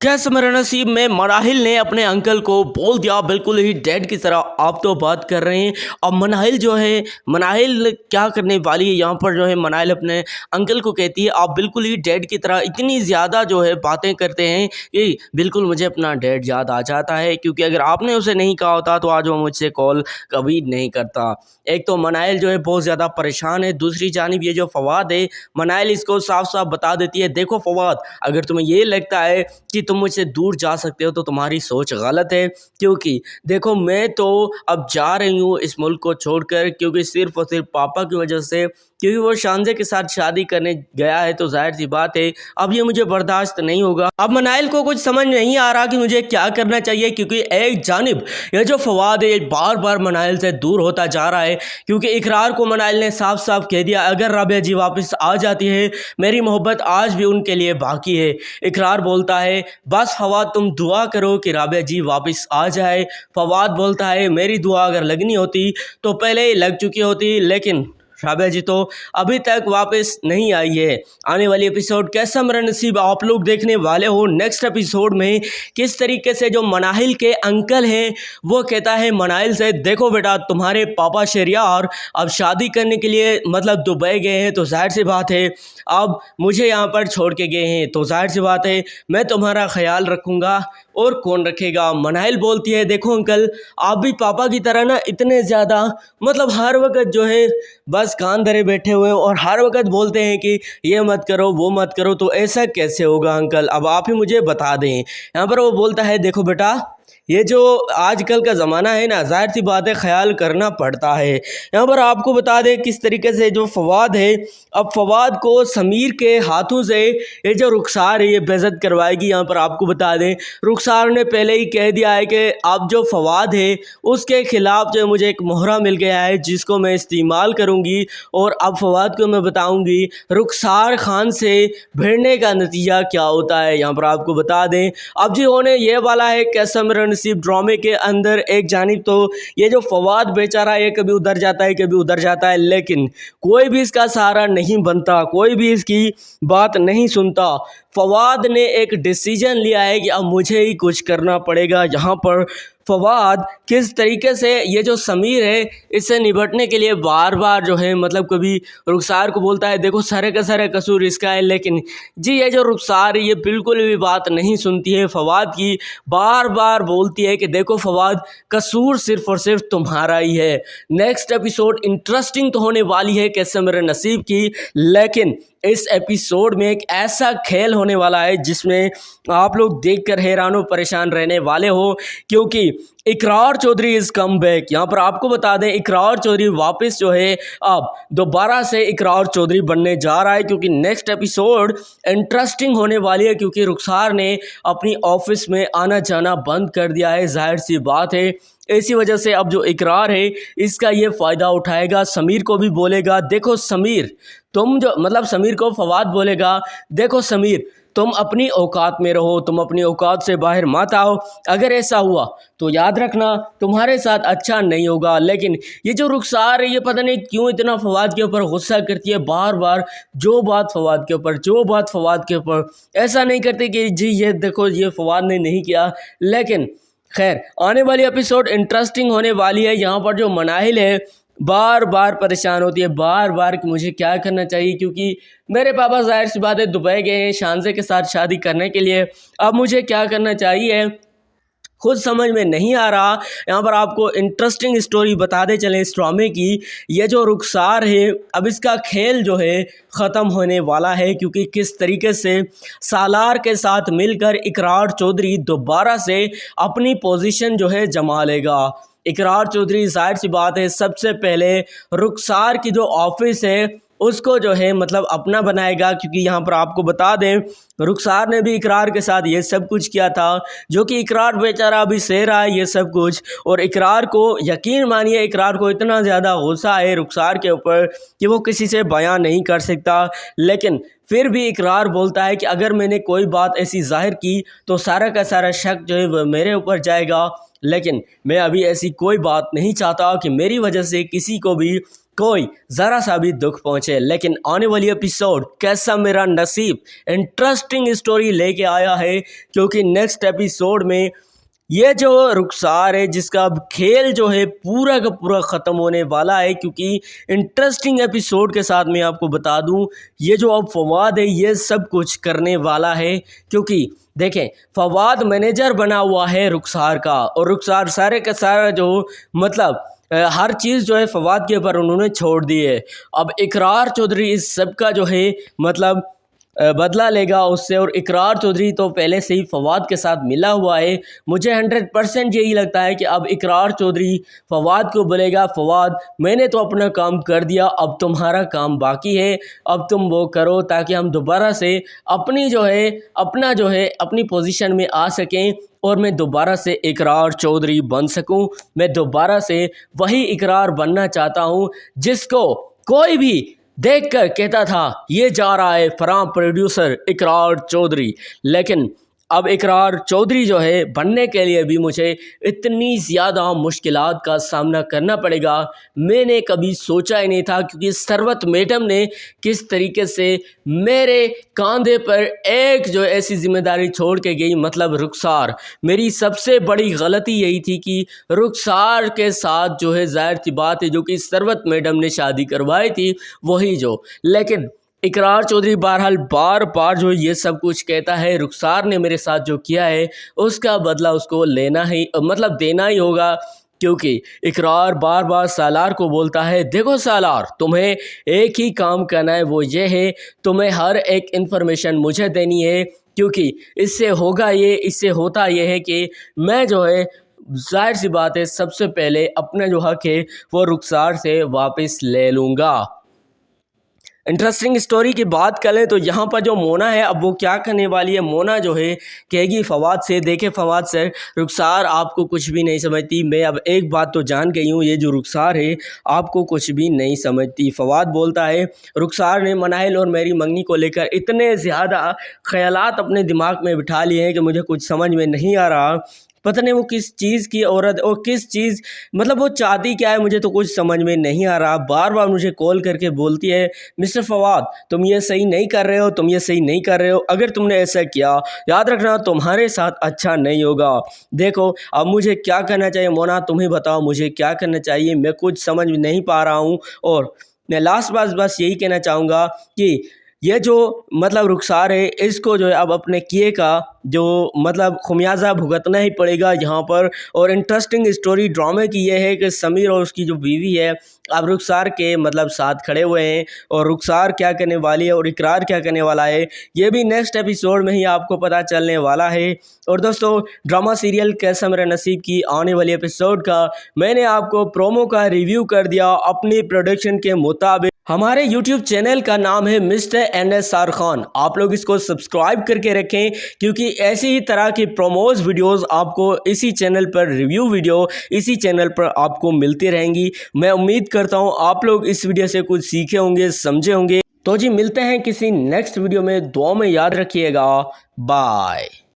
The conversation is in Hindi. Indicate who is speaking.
Speaker 1: क्या समर नसीब में मनाहिल ने अपने अंकल को बोल दिया बिल्कुल ही डेड की तरह। आप तो बात कर रहे हैं। और मनाहिल जो है, मनाहिल क्या करने वाली है यहाँ पर जो है, मनाहिल अपने अंकल को कहती है आप बिल्कुल ही डेड की तरह इतनी ज़्यादा जो है बातें करते हैं कि बिल्कुल मुझे अपना डेड याद आ जाता है, क्योंकि अगर आपने उसे नहीं कहा होता तो आज वो मुझसे कॉल कभी नहीं करता। एक तो मनाहिल जो है बहुत ज़्यादा परेशान है, दूसरी जानिब ये जो फवाद है, मनाहिल इसको साफ साफ बता देती है देखो फवाद, अगर तुम्हें ये लगता है कि तुम मुझसे दूर जा सकते हो तो तुम्हारी सोच गलत है। क्योंकि देखो मैं तो अब जा रही हूँ इस मुल्क को छोड़कर, क्योंकि सिर्फ और सिर्फ पापा की वजह से, क्योंकि वो शानजे के साथ शादी करने गया है, तो जाहिर सी बात है अब ये मुझे बर्दाश्त नहीं होगा। अब मनाइल को कुछ समझ नहीं आ रहा कि मुझे क्या करना चाहिए, क्योंकि एक जानिब ये जो फवाद है बार बार मनाइल से दूर होता जा रहा है, क्योंकि इकरार को मनाइल ने साफ साफ कह दिया अगर राबिया जी वापस आ जाती है मेरी मोहब्बत आज भी उनके लिए बाकी है। इकरार बोलता है बस फवाद तुम दुआ करो कि राबिया जी वापस आ जाए। फवाद बोलता है मेरी दुआ अगर लगनी होती तो पहले ही लग चुकी होती, लेकिन राबिया जी तो अभी तक वापस नहीं आई है। आने वाली एपिसोड कैसा मेरा नसीब आप लोग देखने वाले हो। नेक्स्ट एपिसोड में किस तरीके से जो मनाहिल के अंकल हैं वो कहता है मनाहिल से देखो बेटा तुम्हारे पापा शहरियार अब शादी करने के लिए मतलब दुबई गए हैं, तो जाहिर सी बात है अब मुझे यहाँ पर छोड़ के गए हैं, तो जाहिर सी बात है मैं तुम्हारा ख्याल रखूँगा और कौन रखेगा। मनाहिल बोलती है देखो अंकल आप भी पापा की तरह ना इतने ज़्यादा मतलब हर वक्त जो है बस कान धरे बैठे हुए हैं और हर वक्त बोलते हैं कि ये मत करो वो मत करो, तो ऐसा कैसे होगा अंकल, अब आप ही मुझे बता दें। यहाँ पर वो बोलता है देखो बेटा ये जो आजकल का ज़माना है ना, जाहिर सी बात है ख्याल करना पड़ता है। यहाँ पर आपको बता दें किस तरीके से जो फवाद है, अब फवाद को समीर के हाथों से ये जो रुखसार है ये बेइज्जत करवाएगी। यहाँ पर आपको बता दें रुखसार ने पहले ही कह दिया है कि अब जो फवाद है उसके ख़िलाफ़ जो मुझे एक मोहरा मिल गया है जिसको मैं इस्तेमाल करूँगी, और अब फवाद को मैं बताऊँगी रुखसार खान से भिड़ने का नतीजा क्या होता है। यहाँ पर आपको बता दें अब जी होने ये वाला है कैसा मेरा नसीब ड्रामे के अंदर। एक जानिब तो ये जो फवाद बेचारा ये कभी उधर जाता है कभी उधर जाता है, लेकिन कोई भी इसका सहारा नहीं बनता, कोई भी इसकी बात नहीं सुनता। फवाद ने एक डिसीजन लिया है कि अब मुझे ही कुछ करना पड़ेगा। यहाँ पर फवाद किस तरीके से ये जो समीर है इससे निपटने के लिए बार बार जो है मतलब कभी रुखसार को बोलता है देखो सारे का सारा कसूर इसका है, लेकिन जी ये जो रुखसार है ये बिल्कुल भी बात नहीं सुनती है फवाद की, बार बार बोलती है कि देखो फवाद कसूर सिर्फ और सिर्फ तुम्हारा ही है। नेक्स्ट एपिसोड इंटरेस्टिंग तो होने वाली है कैसे मेरे नसीब की, लेकिन इस एपिसोड में एक ऐसा खेल होने वाला है जिसमें आप लोग देखकर हैरान परेशान रहने वाले हो, क्योंकि इकरार चौधरी इज़ कम बैक। यहाँ पर आपको बता दें इकरार चौधरी वापस जो है अब दोबारा से इकरार चौधरी बनने जा रहा है, क्योंकि नेक्स्ट एपिसोड इंटरेस्टिंग होने वाली है, क्योंकि रुखसार ने अपनी ऑफिस में आना जाना बंद कर दिया है। जाहिर सी बात है इसी वजह से अब जो इकरार है इसका ये फ़ायदा उठाएगा, समीर को भी बोलेगा देखो समीर तुम जो मतलब समीर को फवाद बोलेगा देखो समीर तुम अपनी औकात में रहो, तुम अपनी औकात से बाहर मत आओ, अगर ऐसा हुआ तो याद रखना तुम्हारे साथ अच्छा नहीं होगा। लेकिन ये जो रुखसार है ये पता नहीं क्यों इतना फवाद के ऊपर गुस्सा करती है, बार बार जो बात फवाद के ऊपर जो बात फवाद के ऊपर, ऐसा नहीं करती कि जी ये देखो ये फवाद ने नहीं किया। लेकिन खैर आने वाली एपिसोड इंटरेस्टिंग होने वाली है। यहाँ पर जो मनाहिल है बार बार परेशान होती है बार बार कि मुझे क्या करना चाहिए, क्योंकि मेरे पापा जाहिर सी बात है दुबई गए हैं शानजे के साथ शादी करने के लिए, अब मुझे क्या करना चाहिए खुद समझ में नहीं आ रहा। यहाँ पर आपको इंटरेस्टिंग स्टोरी बताते चलें इस ड्रामे की, ये जो रुखसार है अब इसका खेल जो है ख़त्म होने वाला है, क्योंकि किस तरीके से सालार के साथ मिलकर इकरार चौधरी दोबारा से अपनी पोजीशन जो है जमा लेगा। इकरार चौधरी जाहिर सी बात है सबसे पहले रुखसार की जो ऑफिस है उसको जो है मतलब अपना बनाएगा, क्योंकि यहाँ पर आपको बता दें रुखसार ने भी इकरार के साथ ये सब कुछ किया था, जो कि इकरार बेचारा अभी सह रहा है ये सब कुछ। और इकरार को यकीन मानिए इकरार को इतना ज़्यादा गुस्सा है रुखसार के ऊपर कि वो किसी से बयां नहीं कर सकता, लेकिन फिर भी इकरार बोलता है कि अगर मैंने कोई बात ऐसी जाहिर की तो सारा का सारा शक जो है वह मेरे ऊपर जाएगा, लेकिन मैं अभी ऐसी कोई बात नहीं चाहता कि मेरी वजह से किसी को भी कोई ज़रा सा भी दुख पहुँचे। लेकिन आने वाली एपिसोड कैसा मेरा नसीब इंटरेस्टिंग स्टोरी लेके आया है, क्योंकि नेक्स्ट एपिसोड में ये जो रुखसार है जिसका अब खेल जो है पूरा का पूरा ख़त्म होने वाला है। क्योंकि इंटरेस्टिंग एपिसोड के साथ मैं आपको बता दूं, ये जो अब फवाद है ये सब कुछ करने वाला है। क्योंकि देखें, फवाद मैनेजर बना हुआ है रुखसार का, और रुखसार सारे का सारा जो मतलब हर चीज़ जो है फवाद के ऊपर उन्होंने छोड़ दी है। अब इकरार चौधरी इस सब का जो है मतलब बदला लेगा उससे, और इकरार चौधरी तो पहले से ही फवाद के साथ मिला हुआ है। मुझे 100% यही लगता है कि अब इकरार चौधरी फवाद को बोलेगा, फवाद मैंने तो अपना काम कर दिया, अब तुम्हारा काम बाकी है, अब तुम वो करो ताकि हम दोबारा से अपनी पोजीशन में आ सकें और मैं दोबारा से इकरार चौधरी बन सकूं। मैं दोबारा से वही इकरार बनना चाहता हूं जिसको कोई भी देखकर कहता था ये जा रहा है फरहान प्रोड्यूसर इकरार चौधरी। लेकिन अब इकरार चौधरी जो है बनने के लिए भी मुझे इतनी ज़्यादा मुश्किलात का सामना करना पड़ेगा, मैंने कभी सोचा ही नहीं था। क्योंकि सरवत मैडम ने किस तरीके से मेरे कंधे पर एक जो ऐसी जिम्मेदारी छोड़ के गई, मतलब रुखसार। मेरी सबसे बड़ी गलती यही थी कि रुखसार के साथ जो है ज़ाहिर सी बात है जो कि सरवत मैडम ने शादी करवाई थी वही जो, लेकिन इकरार चौधरी बहरहाल बार बार जो ये सब कुछ कहता है रुखसार ने मेरे साथ जो किया है उसका बदला उसको लेना ही मतलब देना ही होगा। क्योंकि इकरार बार बार सालार को बोलता है, देखो सालार तुम्हें एक ही काम करना है, वो ये है तुम्हें हर एक इन्फॉर्मेशन मुझे देनी है। क्योंकि इससे होगा ये, इससे होता ये है कि मैं जो है जाहिर सी बात है सबसे पहले अपना जो हक है वो रुखसार से वापस ले लूँगा। इंटरेस्टिंग स्टोरी की बात करें तो यहाँ पर जो मोना है अब वो क्या करने वाली है। मोना जो है कहेगी फवाद से, देखे फवाद सर रुखसार आपको कुछ भी नहीं समझती। मैं अब एक बात तो जान गई हूँ, ये जो रुखसार है आपको कुछ भी नहीं समझती। फवाद बोलता है रुखसार ने मनाहिल और मेरी मंगनी को लेकर इतने ज़्यादा ख्यालात अपने दिमाग में बिठा लिए हैं कि मुझे कुछ समझ में नहीं आ रहा। पता नहीं वो किस चीज़ की औरत और किस चीज़ मतलब वो चाहती क्या है, मुझे तो कुछ समझ में नहीं आ रहा। बार बार मुझे कॉल करके बोलती है, मिस्टर फवाद तुम ये सही नहीं कर रहे हो, तुम ये सही नहीं कर रहे हो, अगर तुमने ऐसा किया याद रखना तुम्हारे साथ अच्छा नहीं होगा। देखो अब मुझे क्या करना चाहिए मोना, तुम्हें बताओ मुझे क्या करना चाहिए, मैं कुछ समझ नहीं पा रहा हूँ। और मैं लास्ट बात बस यही कहना चाहूँगा कि ये जो मतलब रुखसार है इसको जो है अब अपने किए का जो मतलब खुमियाजा भुगतना ही पड़ेगा यहाँ पर। और इंटरेस्टिंग स्टोरी ड्रामे की ये है कि समीर और उसकी जो बीवी है अब रुखसार के मतलब साथ खड़े हुए हैं, और रुखसार क्या करने वाली है और इकरार क्या करने वाला है ये भी नेक्स्ट एपिसोड में ही आपको पता चलने वाला है। और दोस्तों ड्रामा सीरियल कैसा मेरा नसीब की आने वाली एपिसोड का मैंने आपको प्रोमो का रिव्यू कर दिया अपनी प्रोडक्शन के मुताबिक। हमारे YouTube चैनल का नाम है मिस्टर NS सार खान, आप लोग इसको सब्सक्राइब करके रखें क्योंकि ऐसी ही तरह की प्रोमोज वीडियोस आपको इसी चैनल पर रिव्यू वीडियो इसी चैनल पर आपको मिलती रहेंगी। मैं उम्मीद करता हूं आप लोग इस वीडियो से कुछ सीखे होंगे, समझे होंगे। तो जी मिलते हैं किसी नेक्स्ट वीडियो में, दुआ में याद रखिएगा। बाय।